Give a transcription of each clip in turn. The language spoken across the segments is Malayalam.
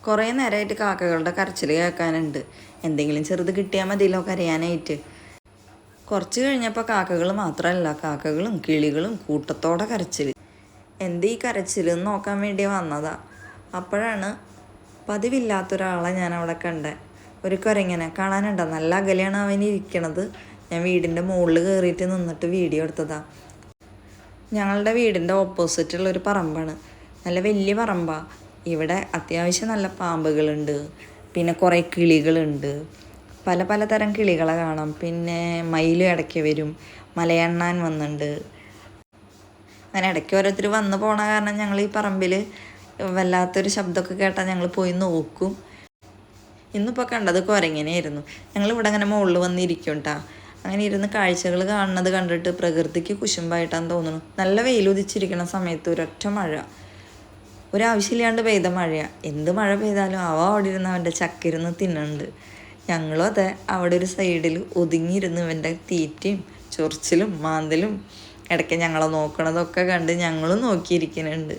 കുറേ നേരമായിട്ട് കാക്കകളുടെ കരച്ചിൽ കേൾക്കാനുണ്ട്. എന്തെങ്കിലും ചെറുത് കിട്ടിയാൽ മതിയല്ലോ കരയാനായിട്ട്. കുറച്ച് കഴിഞ്ഞപ്പോൾ കാക്കകൾ മാത്രമല്ല, കാക്കകളും കിളികളും കൂട്ടത്തോടെ കരച്ചിൽ. ഈ കരച്ചിലെന്ന് നോക്കാൻ വേണ്ടി വന്നതാ. അപ്പോഴാണ് പതിവില്ലാത്തൊരാളെ ഞാൻ അവിടെ കണ്ടത്. ഒരു കുരങ്ങനെ കാണാനുണ്ടോ, നല്ല അകലെയാണ് അവൻ ഇരിക്കണത്. ഞാൻ വീടിൻ്റെ മുകളിൽ കയറിയിട്ട് നിന്നിട്ട് വീഡിയോ എടുത്തതാണ്. ഞങ്ങളുടെ വീടിൻ്റെ ഓപ്പോസിറ്റുള്ളൊരു പറമ്പാണ്, നല്ല വലിയ പറമ്പാണ്. ഇവിടെ അത്യാവശ്യം നല്ല പാമ്പുകളുണ്ട്, പിന്നെ കുറേ കിളികളുണ്ട്. പല പലതരം കിളികളെ കാണാം. പിന്നെ മയിലും ഇടയ്ക്ക് വരും, മലയണ്ണാൻ വന്നിട്ടുണ്ട്. അങ്ങനെ ഇടയ്ക്ക് ഓരോരുത്തർ വന്നു പോണ കാരണം ഞങ്ങൾ ഈ പറമ്പിൽ വല്ലാത്തൊരു ശബ്ദമൊക്കെ കേട്ടാൽ ഞങ്ങൾ പോയി നോക്കും. ഇന്നിപ്പോൾ കണ്ടത് കുരങ്ങനെയായിരുന്നു. ഞങ്ങളിവിടെ അങ്ങനെ മുകളിൽ വന്നിരിക്കും കേട്ടോ. അങ്ങനെ ഇരുന്ന് കാഴ്ചകൾ കാണുന്നത് കണ്ടിട്ട് പ്രകൃതിക്ക് കുശുമ്പായിട്ടാന്ന് തോന്നുന്നു. നല്ല വെയിലുദിച്ചിരിക്കുന്ന സമയത്ത് ഒരൊറ്റ മഴ, ഒരാവശ്യമില്ലാണ്ട് പെയ്ത മഴയാണ്. എന്ത് മഴ പെയ്താലും അവിടെ ഇരുന്ന് അവൻ്റെ ചക്കിരുന്ന് തിന്നുന്നുണ്ട്. ഞങ്ങളും അതെ, അവിടെ ഒരു സൈഡിൽ ഒതുങ്ങിയിരുന്ന് ഇവൻ്റെ തീറ്റയും ചൊറിച്ചിലും മാന്തലും ഇടയ്ക്ക് ഞങ്ങളെ നോക്കണതൊക്കെ കണ്ട് ഞങ്ങളും നോക്കിയിരിക്കുന്നുണ്ട്.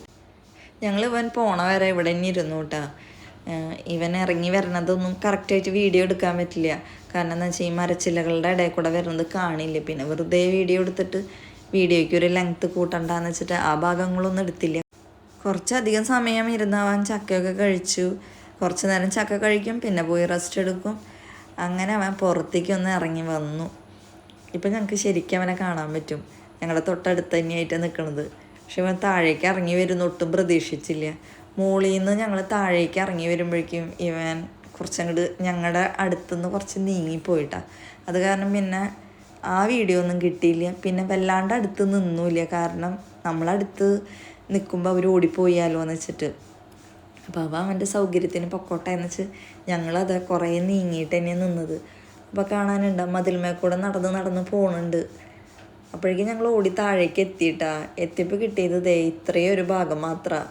ഇവൻ പോണ വരെ ഇവിടെ തന്നെ ഇരുന്നു കേട്ടോ. ഇവൻ ഇറങ്ങി വരണതൊന്നും കറക്റ്റായിട്ട് വീഡിയോ എടുക്കാൻ പറ്റില്ല. കാരണം എന്താ വെച്ചാൽ ഈ മരച്ചില്ലകളുടെ ഇടയിൽ കൂടെ വരുന്നത് കാണില്ല. പിന്നെ വെറുതെ വീഡിയോ എടുത്തിട്ട് വീഡിയോയ്ക്ക് ഒരു ലെങ്ത്ത് കൂട്ടണ്ടെന്ന് വെച്ചിട്ട് ആ ഭാഗങ്ങളൊന്നും എടുത്തില്ല. കുറച്ചധികം സമയം ഇരുന്ന് അവൻ ചക്കയൊക്കെ കഴിച്ചു. കുറച്ച് നേരം ചക്ക കഴിക്കും, പിന്നെ പോയി റെസ്റ്റ് എടുക്കും. അങ്ങനെ അവൻ പുറത്തേക്ക് ഒന്ന് ഇറങ്ങി വന്നു. ഇപ്പം ഞങ്ങൾക്ക് ശരിക്കും അവനെ കാണാൻ പറ്റും. ഞങ്ങളുടെ തൊട്ടടുത്ത് തന്നെയായിട്ടാണ് നിൽക്കുന്നത്. പക്ഷെ ഇവൻ താഴേക്ക് ഇറങ്ങി വരുന്ന ഒട്ടും പ്രതീക്ഷിച്ചില്ല. മുകളിൽ നിന്ന് ഞങ്ങൾ താഴേക്ക് ഇറങ്ങി വരുമ്പോഴേക്കും ഇവൻ കുറച്ചങ്ങോട്ട് ഞങ്ങളുടെ അടുത്തുനിന്ന് കുറച്ച് നീങ്ങിപ്പോയിട്ടാണ്. അത് കാരണം പിന്നെ ആ വീഡിയോ ഒന്നും കിട്ടിയില്ല. പിന്നെ വല്ലാണ്ട് അടുത്ത് നിന്നില്ല, കാരണം നമ്മളടുത്ത് നിൽക്കുമ്പോൾ അവർ ഓടിപ്പോയാലോ എന്ന് വെച്ചിട്ട്. അപ്പോൾ അവൻ്റെ സൗകര്യത്തിന് പൊക്കോട്ടെ എന്ന് വെച്ച് ഞങ്ങളത് കുറേ നീങ്ങിയിട്ട് തന്നെയാണ് നിന്നത്. അപ്പോൾ കാണാനുണ്ട് മതിൽമേക്കൂടെ നടന്ന് പോകുന്നുണ്ട്. അപ്പോഴേക്കും ഞങ്ങൾ ഓടി താഴേക്ക് എത്തിയിട്ടാ. എത്തിയപ്പോൾ കിട്ടിയത് ഇത്രയും ഒരു ഭാഗം മാത്രമാണ്.